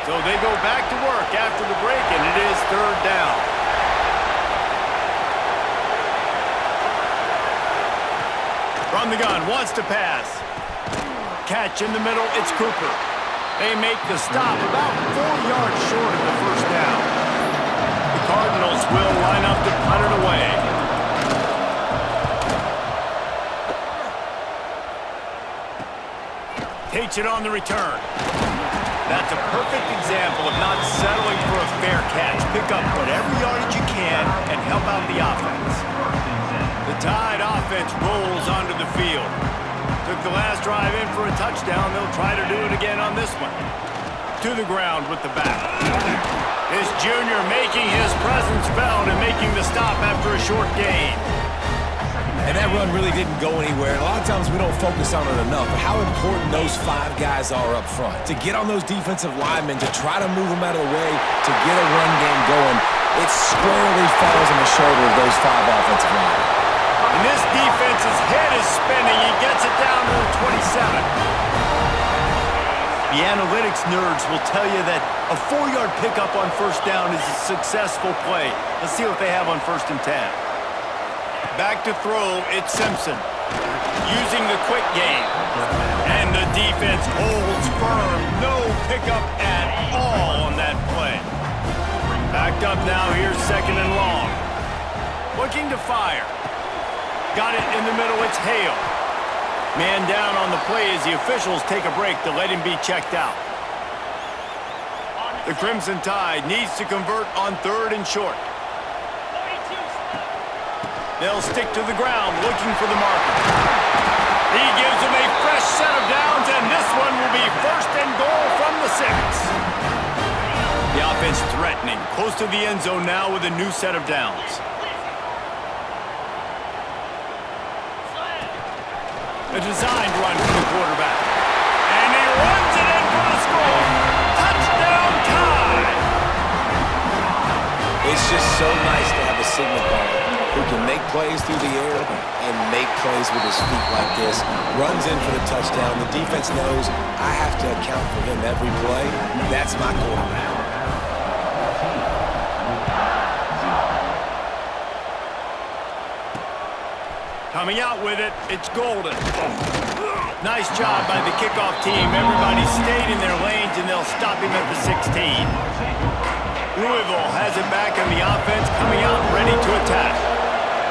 So they go back to work after the break, and it is third down. From the gun, wants to pass. Catch in the middle, it's Cooper. They make the stop about 4 yards short of the first down. The Cardinals will line up to punt it away. Takes it on the return. That's a perfect example of not settling for a fair catch. Pick up whatever yardage you can and help out the offense. The Tide offense rolls onto the field. Took the last drive in for a touchdown. They'll try to do it again on this one. To the ground with the back. This junior making his presence felt and making the stop after a short gain. And that run really didn't go anywhere. And a lot of times we don't focus on it enough. But how important those 5 guys are up front. To get on those defensive linemen, to try to move them out of the way, to get a run game going, it squarely falls on the shoulder of those 5 offensive linemen. And this defense's head is spinning. He gets it down to the 27. The analytics nerds will tell you that a 4-yard pickup on first down is a successful play. Let's see what they have on 1st and 10. Back to throw, it's Simpson. Using the quick game. And the defense holds firm. No pickup at all on that play. Backed up now, here's 2nd and long. Looking to fire. Got it in the middle, it's Hale. Man down on the play as the officials take a break to let him be checked out. The Crimson Tide needs to convert on 3rd and short. They'll stick to the ground looking for the marker. He gives them a fresh set of downs, and this one will be 1st and goal from the 6. The offense threatening, close to the end zone now with a new set of downs. A designed run from the quarterback. And he runs it in for the score. Touchdown Tide! It's just so nice to have a signal caller who can make plays through the air and make plays with his feet like this. Runs in for the touchdown. The defense knows I have to account for him every play. That's my quarterback. Coming out with it, it's Golden. Nice job by the kickoff team. Everybody stayed in their lanes, and they'll stop him at the 16. Louisville has it back on the offense, coming out ready to attack.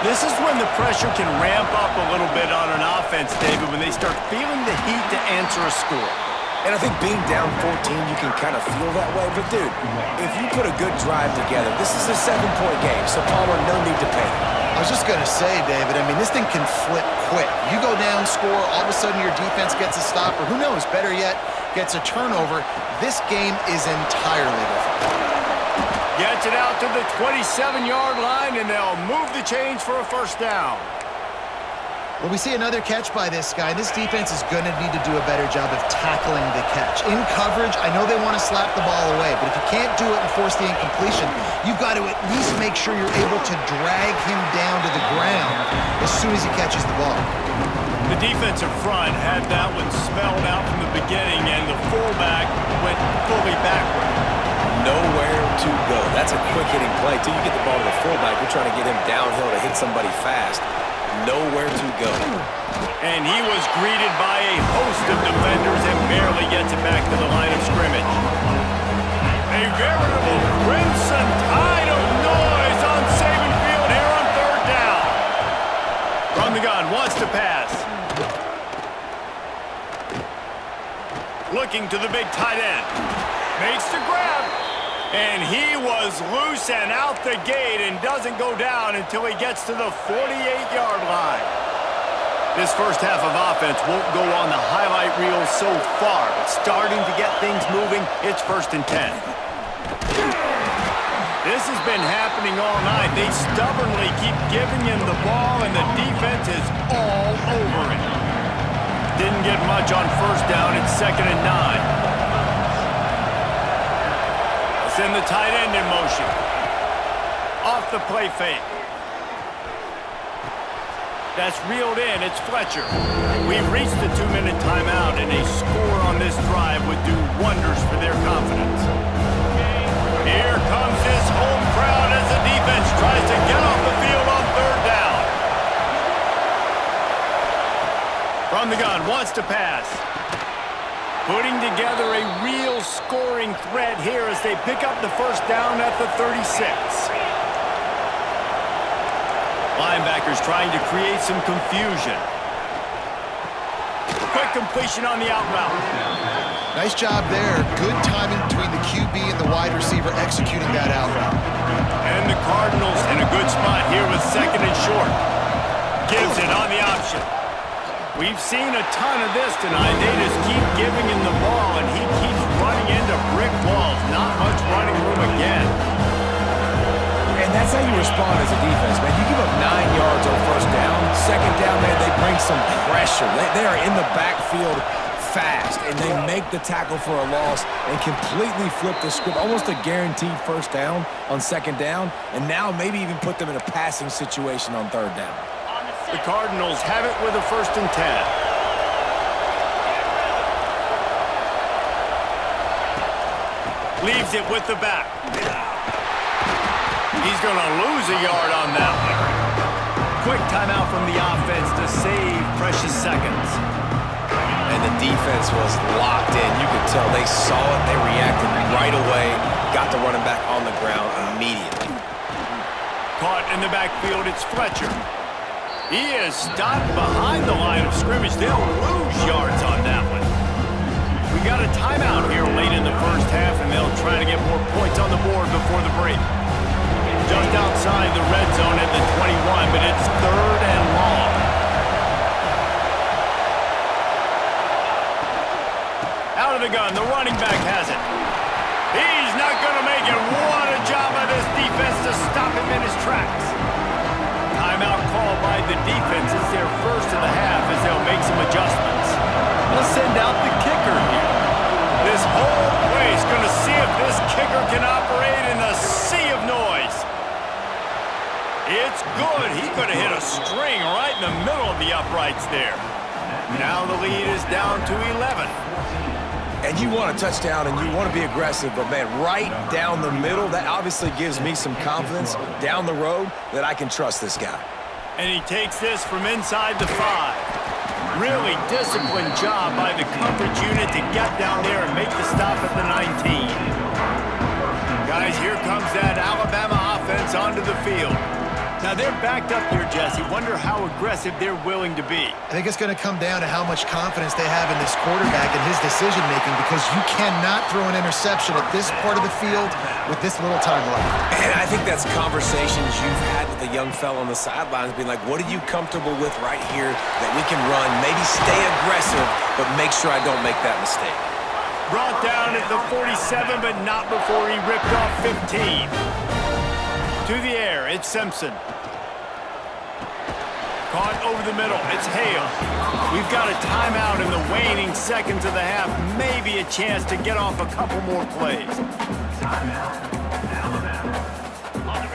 This is when the pressure can ramp up a little bit on an offense, David, when they start feeling the heat to answer a score. And I think being down 14, you can kind of feel that way. But, dude, if you put a good drive together, this is a 7-point game, so Palmer, no need to panic. I was just going to say, David, I mean, this thing can flip quick. You go down, score, all of a sudden your defense gets a stop, or who knows, better yet, gets a turnover. This game is entirely different. Gets it out to the 27-yard line, and they'll move the chains for a 1st down. Well, we see another catch by this guy. This defense is going to need to do a better job of tackling the catch. In coverage, I know they want to slap the ball away, but if you can't do it and force the incompletion, you've got to at least make sure you're able to drag him down to the ground as soon as he catches the ball. The defensive front had that one spelled out from the beginning, and the fullback went fully backward. Nowhere to go. That's a quick-hitting play. Till you get the ball to the fullback, you're trying to get him downhill to hit somebody fast. Nowhere to go. And he was greeted by a host of defenders and barely gets it back to the line of scrimmage. A veritable Crimson Tide of noise on Saban Field here on 3rd down. From the gun, wants to pass. Looking to the big tight end. Makes the grab. And he was loose and out the gate and doesn't go down until he gets to the 48-yard line. This first half of offense won't go on the highlight reel so far, but starting to get things moving, it's 1st and 10. This has been happening all night. They stubbornly keep giving him the ball, and the defense is all over it. Didn't get much on 1st down. It's 2nd and 9. Send the tight end in motion. Off the play fake. That's reeled in. It's Fletcher. We've reached the 2-minute timeout, and a score on this drive would do wonders for their confidence. Here comes this home crowd as the defense tries to get off the field on third down. From the gun, wants to pass. Putting together a real scoring threat here as they pick up the first down at the 36. Linebackers trying to create some confusion. Quick completion on the out route. Nice job there. Good timing between the QB and the wide receiver executing that out route. And the Cardinals in a good spot here with second and short. Gives it on the option. We've seen a ton of this tonight. They just keep giving him the ball, and he keeps running into brick walls. Not much running room again. And that's how you respond as a defense, man. You give up 9 yards on first down. Second down, man, they bring some pressure. They are in the backfield fast, and they make the tackle for a loss and completely flip the script. Almost a guaranteed first down on second down, and now maybe even put them in a passing situation on third down. The Cardinals have it with a 1st and 10. Leaves it with the back. He's going to lose a yard on that one. Quick timeout from the offense to save precious seconds. And the defense was locked in. You could tell they saw it. They reacted right away. Got the running back on the ground immediately. Caught in the backfield, it's Fletcher. He is stopped behind the line of scrimmage. They'll lose yards on that one. We got a timeout here late in the first half, and they'll try to get more points on the board before the break. Just outside the red zone at the 21, but it's 3rd and long. Out of the gun, the running back has it. He's not going to make it. What a job by this defense to stop him in his tracks. Timeout called by the defense. It's their first of the half as they'll make some adjustments. They'll send out the kicker here. This whole place going to see if this kicker can operate in a sea of noise. It's good. He could have hit a string right in the middle of the uprights there. Now the lead is down to 11. And you want a touchdown and you want to be aggressive, but man, right down the middle, that obviously gives me some confidence down the road that I can trust this guy. And he takes this from inside the 5. Really disciplined job by the coverage unit to get down there and make the stop at the 19. Guys, here comes that Alabama offense onto the field. Now they're backed up here, Jesse. Wonder how aggressive they're willing to be. I think it's going to come down to how much confidence they have in this quarterback and his decision-making, because you cannot throw an interception at this part of the field with this little time left. And I think that's conversations you've had with the young fella on the sidelines, being like, what are you comfortable with right here that we can run? Maybe stay aggressive, but make sure I don't make that mistake. Brought down at the 47, but not before he ripped off 15. To the air, it's Simpson. Caught over the middle, it's Hale. We've got a timeout in the waning seconds of the half. Maybe a chance to get off a couple more plays.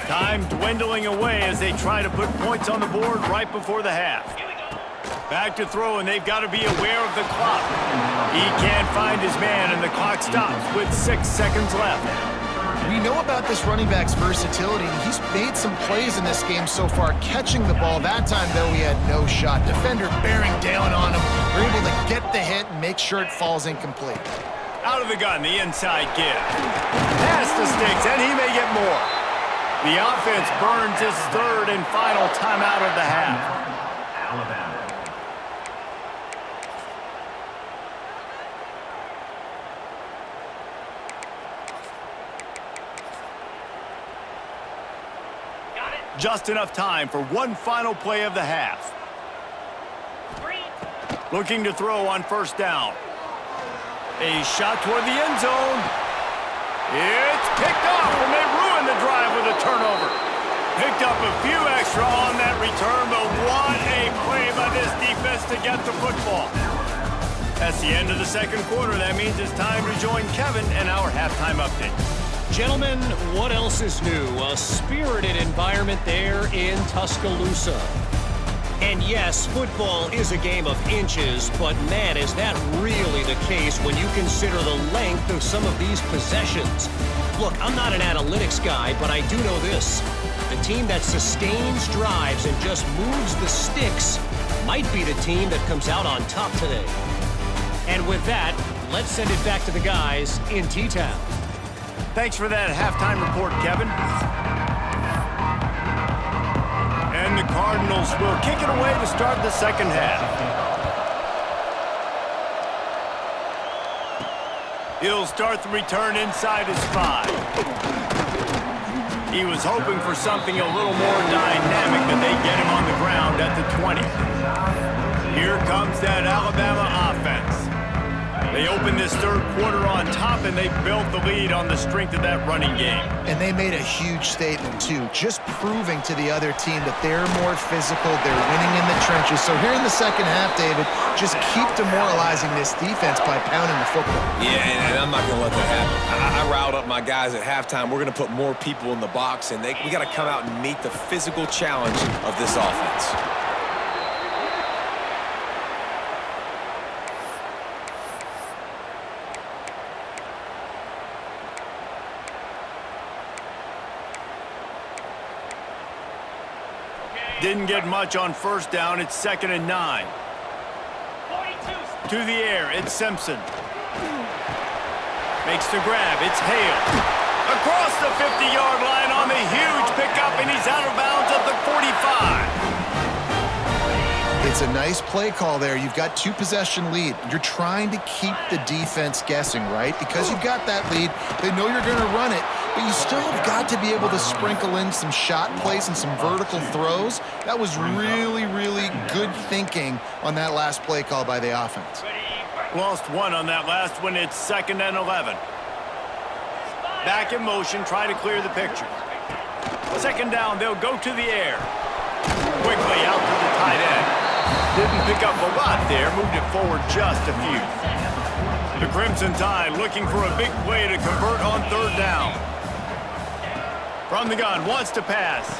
Time dwindling away as they try to put points on the board right before the half. Back to throw, and they've got to be aware of the clock. He can't find his man, and the clock stops with 6 seconds left. We know about this running back's versatility. He's made some plays in this game so far, catching the ball. That time, though, he had no shot. Defender bearing down on him. We're able to get the hit and make sure it falls incomplete. Out of the gun, the inside give. Pass the sticks, and he may get more. The offense burns his 3rd and final timeout of the half. Alabama. Just enough time for one final play of the half. Looking to throw on first down. A shot toward the end zone. It's picked off, and they ruin the drive with a turnover. Picked up a few extra on that return, but what a play by this defense to get the football. That's the end of the second quarter. That means it's time to join Kevin and our halftime update. Gentlemen, what else is new? A spirited environment there in Tuscaloosa. And yes, football is a game of inches, but man, is that really the case when you consider the length of some of these possessions. Look, I'm not an analytics guy, but I do know this. The team that sustains drives and just moves the sticks might be the team that comes out on top today. And with that, let's send it back to the guys in T-Town. Thanks for that halftime report, Kevin. And the Cardinals will kick it away to start the second half. He'll start the return inside his 5. He was hoping for something a little more dynamic, but they get him on the ground at the 20. Here comes that Alabama offense. They opened this third quarter on top, and they built the lead on the strength of that running game. And they made a huge statement, too, just proving to the other team that they're more physical, they're winning in the trenches. So here in the second half, David, just keep demoralizing this defense by pounding the football. Yeah, and I'm not going to let that happen. I riled up my guys at halftime. We're going to put more people in the box, and we got to come out and meet the physical challenge of this offense. Didn't get much on first down. It's 2nd and 9. To the air, it's Simpson. Makes the grab, it's Hale. Across the 50-yard line on the huge pickup, and he's out of bounds at the 45. It's a nice play call there. You've got 2-possession lead. You're trying to keep the defense guessing, right? Because you've got that lead, they know you're going to run it, but you still have got to be able to sprinkle in some shot plays and some vertical throws. That was really, really good thinking on that last play call by the offense. Lost one on that last one. It's 2nd and 11. Back in motion, try to clear the picture. 2nd down, they'll go to the air. Quickly out to the tight end. Didn't pick up a lot there, moved it forward just a few. The Crimson Tide looking for a big play to convert on 3rd down. From the gun, wants to pass.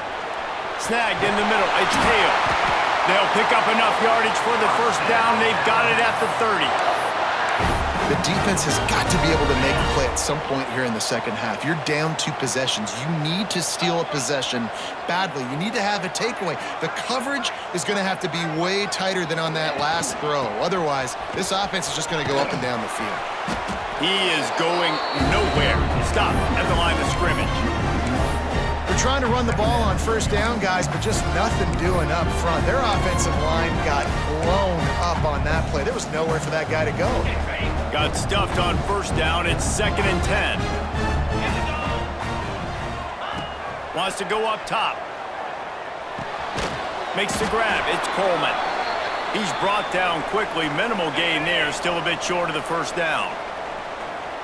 Snagged in the middle, it's Hale. They'll pick up enough yardage for the 1st down. They've got it at the 30. The defense has got to be able to make a play at some point here in the second half. You're down 2 possessions. You need to steal a possession badly. You need to have a takeaway. The coverage is going to have to be way tighter than on that last throw. Otherwise, this offense is just going to go up and down the field. He is going nowhere. Stop at the line of scrimmage. They're trying to run the ball on 1st down, guys, but just nothing doing up front. Their offensive line got blown up on that play. There was nowhere for that guy to go. Got stuffed on 1st down. It's 2nd and 10. Wants to go up top. Makes the grab. It's Coleman. He's brought down quickly. Minimal gain there. Still a bit short of the 1st down.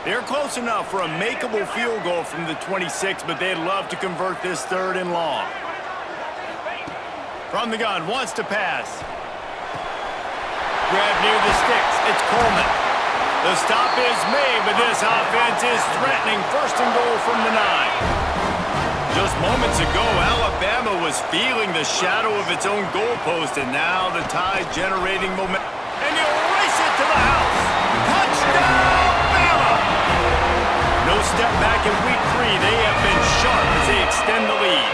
They're close enough for a makeable field goal from the 26, but they'd love to convert this 3rd and long. From the gun, wants to pass. Grab near the sticks. It's Coleman. The stop is made, but this offense is threatening. 1st and goal from the 9. Just moments ago, Alabama was feeling the shadow of its own goalpost, and now the Tide generating momentum. And he'll race it to the house. Touchdown! No step back in week 3. They have been sharp as they extend the lead.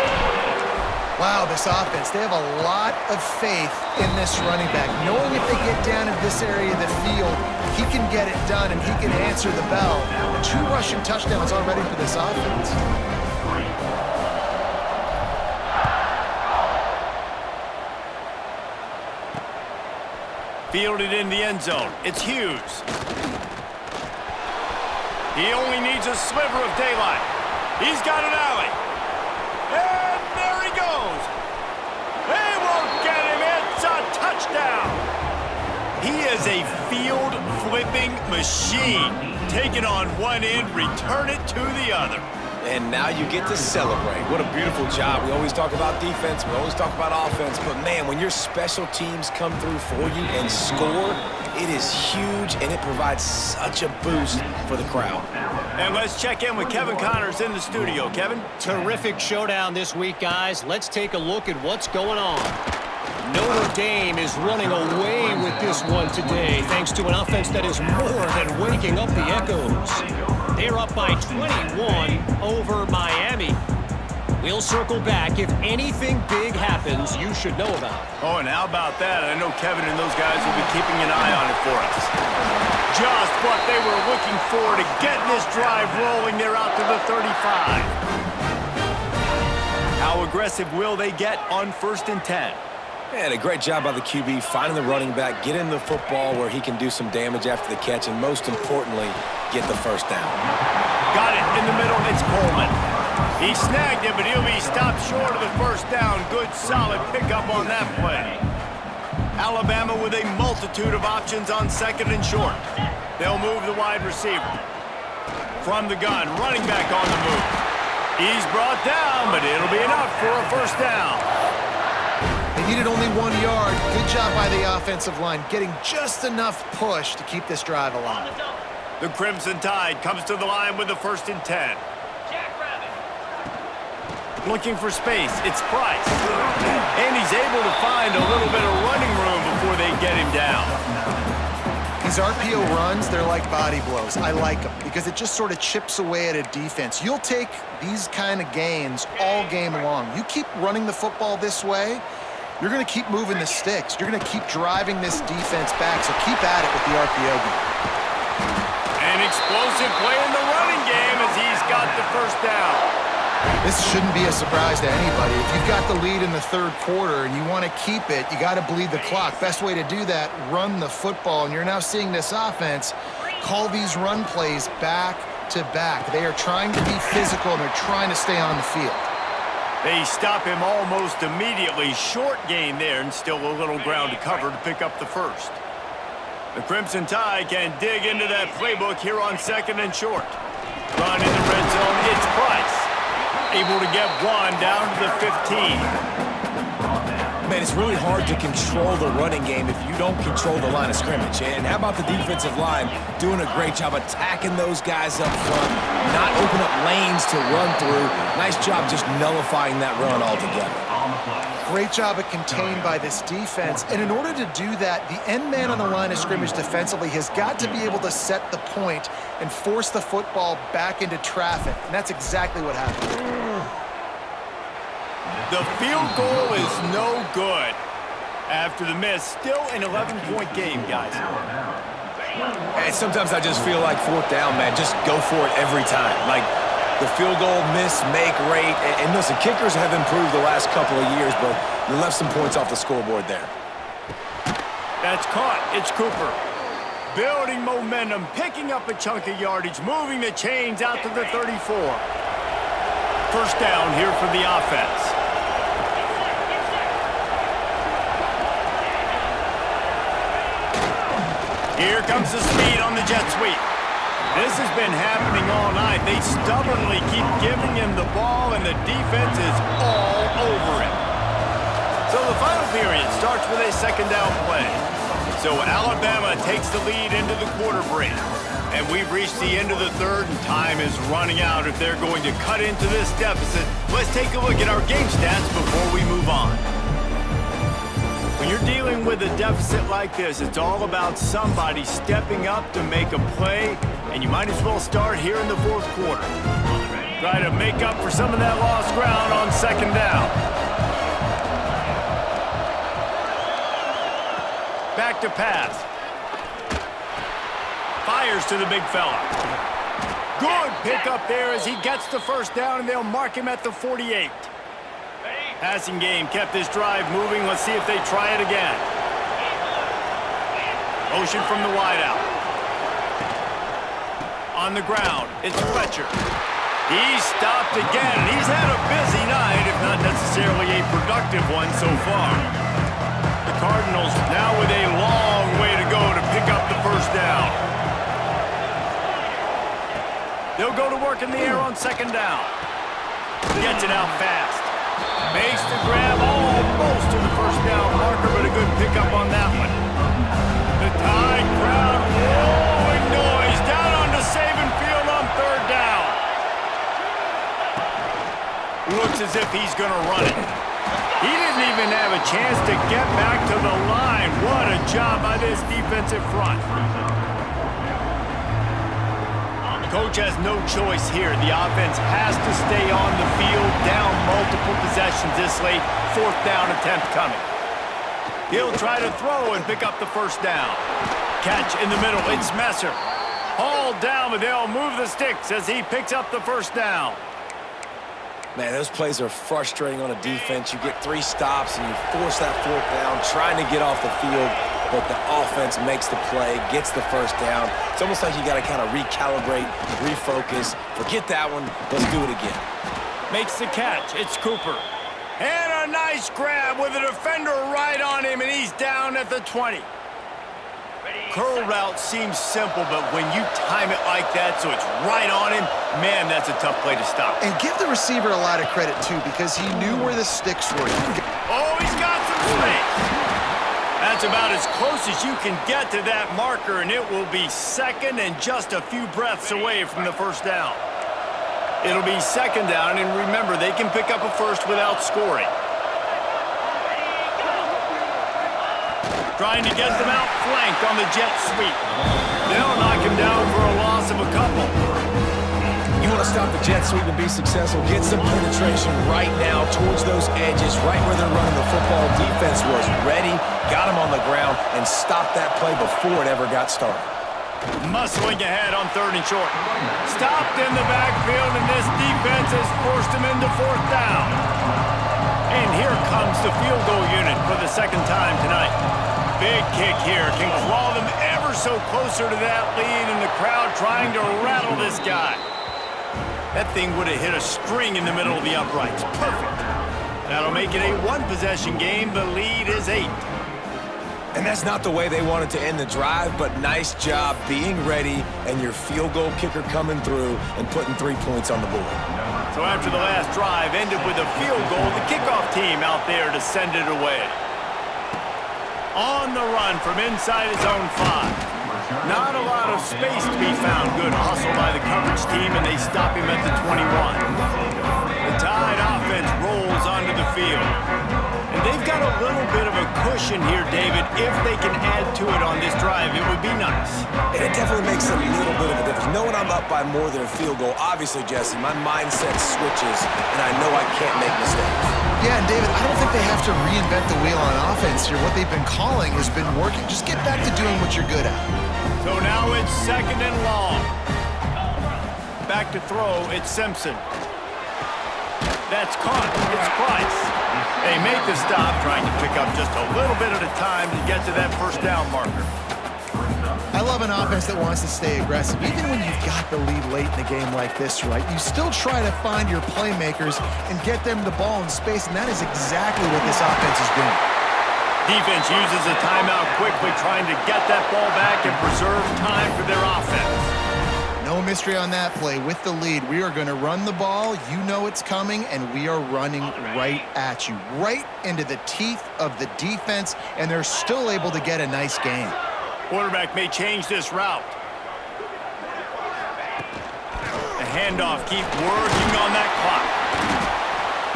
Wow, this offense, they have a lot of faith in this running back. Knowing if they get down in this area of the field, he can get it done and he can answer the bell. 2 rushing touchdowns already for this offense. Fielded in the end zone. It's Hughes. He only needs a sliver of daylight. He's got an alley. And there he goes. They won't get him. It's a touchdown. He is a field-flipping machine. Take it on one end, return it to the other. And now you get to celebrate. What a beautiful job. We always talk about defense. We always talk about offense. But, man, when your special teams come through for you and score, it is huge, and it provides such a boost for the crowd. And let's check in with Kevin Connors in the studio. Kevin? Terrific showdown this week, guys. Let's take a look at what's going on. Notre Dame is running away with this one today, thanks to an offense that is more than waking up the echoes. They're up by 21 over Miami. We'll circle back if anything big happens you should know about. Oh, and how about that? I know Kevin and those guys will be keeping an eye on it for us. Just what they were looking for to get this drive rolling. They're out to the 35. How aggressive will they get on 1st and 10? And a great job by the QB finding the running back, getting the football where he can do some damage after the catch, and most importantly, get the first down. Got it in the middle. It's Coleman. He snagged it, but he'll be stopped short of the first down. Good, solid pickup on that play. Alabama with a multitude of options on 2nd and short. They'll move the wide receiver. From the gun, running back on the move. He's brought down, but it'll be enough for a first down. They needed only 1 yard. Good job by the offensive line, getting just enough push to keep this drive alive. The Crimson Tide comes to the line with the 1st and 10. Looking for space, it's Price. And he's able to find a little bit of running room before they get him down. These RPO runs, they're like body blows. I like them because it just sort of chips away at a defense. You'll take these kind of gains all game long. You keep running the football this way, you're going to keep moving the sticks. You're going to keep driving this defense back, so keep at it with the RPO game. An explosive play in the running game as he's got the first down. This shouldn't be a surprise to anybody. If you've got the lead in the 3rd quarter and you want to keep it, you got to bleed the clock. Best way to do that, run the football. And you're now seeing this offense call these run plays back to back. They are trying to be physical, and they're trying to stay on the field. They stop him almost immediately. Short gain there, and still a little ground to cover to pick up the first. The Crimson Tide can dig into that playbook here on 2nd and short. Run in the red zone, it's Price. Able to get one down to the 15. Man, it's really hard to control the running game if you don't control the line of scrimmage. And how about the defensive line doing a great job attacking those guys up front, not open up lanes to run through. Nice job just nullifying that run altogether. Great job at contained by this defense. And in order to do that, the end man on the line of scrimmage defensively has got to be able to set the point and force the football back into traffic. And that's exactly what happened. The field goal is no good. After the miss, still an 11-point game, guys. And sometimes I just feel like 4th down, man. Just go for it every time. Like, the field goal miss, make rate. And listen, kickers have improved the last couple of years, but you left some points off the scoreboard there. That's caught. It's Cooper. Building momentum, picking up a chunk of yardage, moving the chains out to the 34. First down here for the offense. Here comes the speed on the jet sweep. This has been happening all night. They stubbornly keep giving him the ball, and the defense is all over him. So the final period starts with a 2nd down play. So Alabama takes the lead into the quarter break. And we've reached the end of the 3rd, and time is running out if they're going to cut into this deficit. Let's take a look at our game stats before we move on. When you're dealing with a deficit like this, it's all about somebody stepping up to make a play, and you might as well start here in the 4th quarter. Try to make up for some of that lost ground on 2nd down. Back to pass. Fires to the big fella. Good pickup there as he gets the first down, and they'll mark him at the 48. Passing game kept this drive moving. Let's see if they try it again. Motion from the wideout. On the ground, it's Fletcher. He's stopped again. He's had a busy night, if not necessarily a productive one so far. The Cardinals now with a long way to go to pick up the first down. They'll go to work in the air on 2nd down. Gets it out fast. Makes the grab almost to the first down marker, but a good pickup on that one. The Tide crowd rolling noise down onto Saban Field on 3rd down. Looks as if he's going to run it. He didn't didn't even have a chance to get back to the line. What a job by this defensive front. Coach has no choice here. The offense has to stay on the field, down multiple possessions this late. 4th down attempt coming. He'll try to throw and pick up the first down. Catch in the middle. It's Messer. Hauled down, but they'll move the sticks as he picks up the first down. Man, those plays are frustrating on a defense. You get 3 stops and you force that 4th down, trying to get off the field, but the offense makes the play, gets the first down. It's almost like you got to kind of recalibrate, refocus. Forget that one. Let's do it again. Makes the catch. It's Cooper. And a nice grab with a defender right on him, and he's down at the 20. Curl route seems simple, but when you time it like that so it's right on him, man, that's a tough play to stop. And give the receiver a lot of credit, too, because he knew where the sticks were. Oh, he's got some space. That's about as close as you can get to that marker, and it will be second and just a few breaths away from the first down. It'll be second down, and remember, they can pick up a first without scoring. Trying to get them out flanked on the jet sweep. They'll knock him down for a loss of a couple. You want to stop the jet sweep and be successful, get some penetration right now towards those edges, right where they're running the football. Defense was ready, got him on the ground, and stopped that play before it ever got started. Muscling ahead on 3rd and short. Stopped in the backfield, and this defense has forced him into 4th down. And here comes the field goal unit for the 2nd time tonight. Big kick here. Can claw them ever so closer to that lead, and the crowd trying to rattle this guy. That thing would have hit a string in the middle of the uprights. Perfect. That'll make it a 1-possession game. The lead is 8. And that's not the way they wanted to end the drive, but nice job being ready and your field goal kicker coming through and putting 3 points on the board. So after the last drive ended with a field goal, the kickoff team out there to send it away. On the run from inside his own 5. Not a lot of space to be found. Good hustle by the coverage team, and they stop him at the 21. The Tide offense rolls onto the field. And they've got a little bit of a cushion here, David. If they can add to it on this drive, it would be nice. And it definitely makes a little bit of a difference. Knowing I'm up by more than a field goal, obviously, Jesse, my mindset switches, and I know I can't make mistakes. Yeah, and David, I don't think they have to reinvent the wheel on offense here. What they've been calling has been working. Just get back to doing what you're good at. So now it's 2nd and long. Back to throw, it's Simpson. That's caught. It's Price. They make the stop, trying to pick up just a little bit at a time to get to that first down marker. I love an offense that wants to stay aggressive. Even when you've got the lead late in the game like this, right, you still try to find your playmakers and get them the ball in space, and that is exactly what this offense is doing. Defense uses a timeout quickly, trying to get that ball back and preserve time for their offense. No mystery on that play. With the lead, we are going to run the ball. You know it's coming, and we are running right at you, right into the teeth of the defense, and they're still able to get a nice gain. Quarterback may change this route. The handoff, keep working on that clock.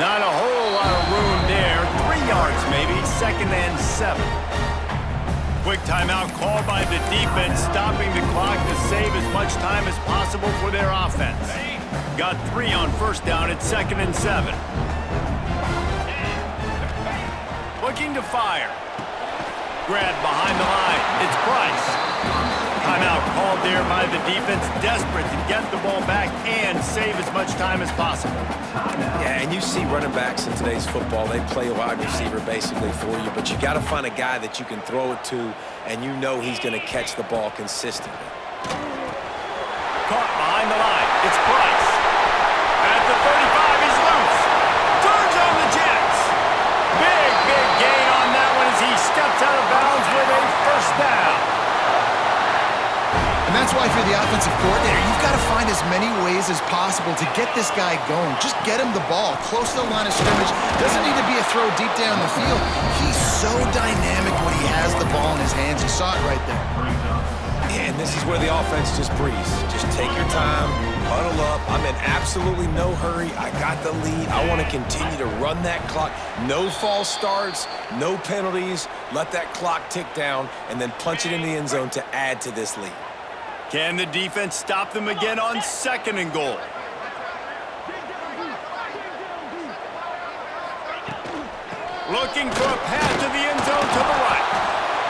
Not a whole lot of room there. 3 yards maybe, 2nd and 7. Quick timeout called by the defense, stopping the clock to save as much time as possible for their offense. Got 3 on first down at 2nd and 7. Looking to fire. Grab behind the line. It's Price. Timeout called there by the defense, desperate to get the ball back and save as much time as possible. Yeah, and you see running backs in today's football, they play a wide receiver basically for you, but you got to find a guy that you can throw it to, and you know he's going to catch the ball consistently. Caught behind the line. It's Price. At the 35, he's loose. Turns on the Jets. Big gain on that one as he steps out of bounds with a first down. And that's why if you're the offensive coordinator, you've got to find as many ways as possible to get this guy going. Just get him the ball close to the line of scrimmage. Doesn't need to be a throw deep down the field. He's so dynamic when he has the ball in his hands. You saw it right there. Yeah, and this is where the offense just breathes. Just take your time, huddle up. I'm in absolutely no hurry. I got the lead. I want to continue to run that clock. No false starts, no penalties. Let that clock tick down and then punch it in the end zone to add to this lead. Can the defense stop them again on 2nd and goal? Looking for a pass to the end zone to the right.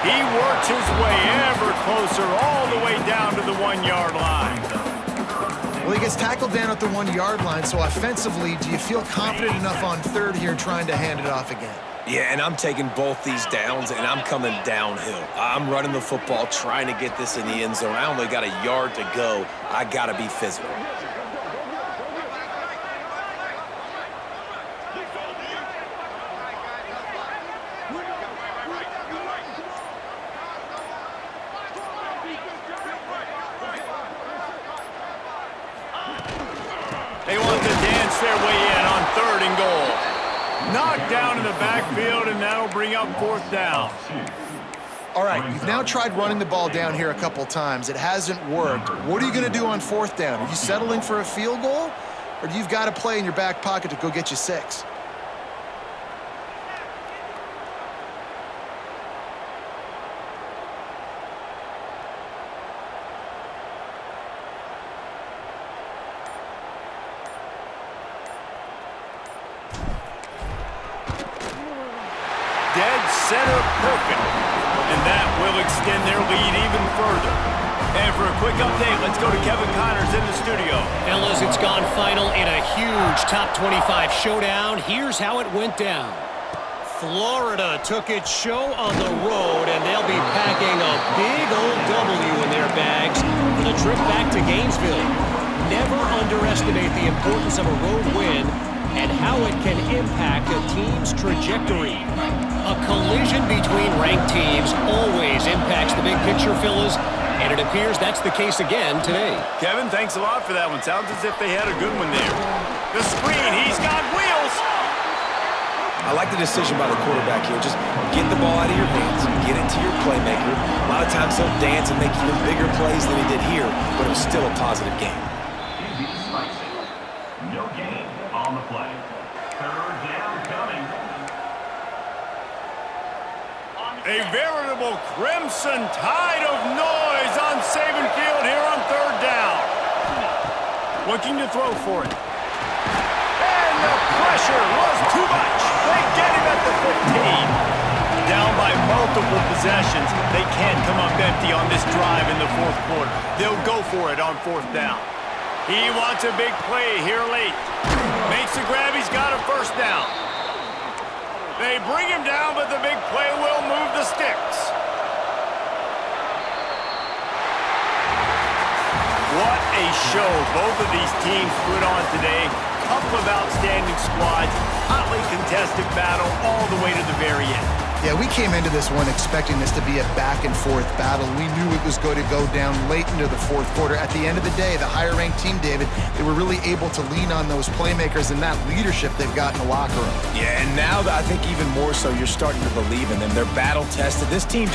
He works his way ever closer all the way down to the 1-yard line. Well, he gets tackled down at the 1-yard line, so offensively, do you feel confident enough on 3rd here trying to hand it off again? Yeah, and I'm taking both these downs, and I'm coming downhill. I'm running the football, trying to get this in the end zone. I only got a yard to go. I got to be physical. They want to dance their way in on 3rd and goal. Knocked down in the backfield, and that'll bring up 4th down. All right, you've now tried running the ball down here a couple times. It hasn't worked. What are you going to do on 4th down? Are you settling for a field goal? Or do you got a play in your back pocket to go get you 6? Dead center perfect. And that will extend their lead even further. And for a quick update, let's go to Kevin Connors in the studio. Fellas, it's gone final in a huge top 25 showdown. Here's how it went down. Florida took its show on the road, and they'll be packing a big old W in their bags for the trip back to Gainesville. Never underestimate the importance of a road win and how it can impact a team's trajectory. A collision between ranked teams always impacts the big picture, fellas, and it appears that's the case again today. Kevin, thanks a lot for that one. Sounds as if they had a good one there. The screen, he's got wheels. I like the decision by the quarterback here. Just get the ball out of your hands, get it to your playmaker. A lot of times he'll dance and make even bigger plays than he did here, but it was still a positive game. No gain on the play. 3rd down coming. A veritable crimson tide of noise on Saban Field here on 3rd down. Looking to throw for it. And the pressure was too much. They get him at the 15. Down by multiple possessions. They can't come up empty on this drive in the 4th quarter. They'll go for it on 4th down. He wants a big play here late. Makes the grab. He's got a 1st down. They bring him down, but the big play will move the sticks. What a show both of these teams put on today. Couple of outstanding squads, hotly contested battle all the way to the very end. Yeah, we came into this one expecting this to be a back-and-forth battle. We knew it was going to go down late into the 4th quarter. At the end of the day, the higher-ranked team, David, they were really able to lean on those playmakers and that leadership they've got in the locker room. Yeah, and now I think even more so, you're starting to believe in them. They're battle-tested. This team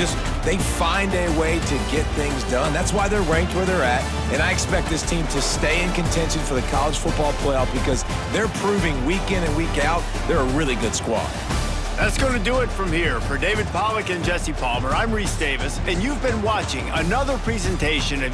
they find a way to get things done. That's why they're ranked where they're at, and I expect this team to stay in contention for the college football playoff because they're proving week in and week out they're a really good squad. That's going to do it from here. For David Pollack and Jesse Palmer, I'm Reese Davis, and you've been watching another presentation of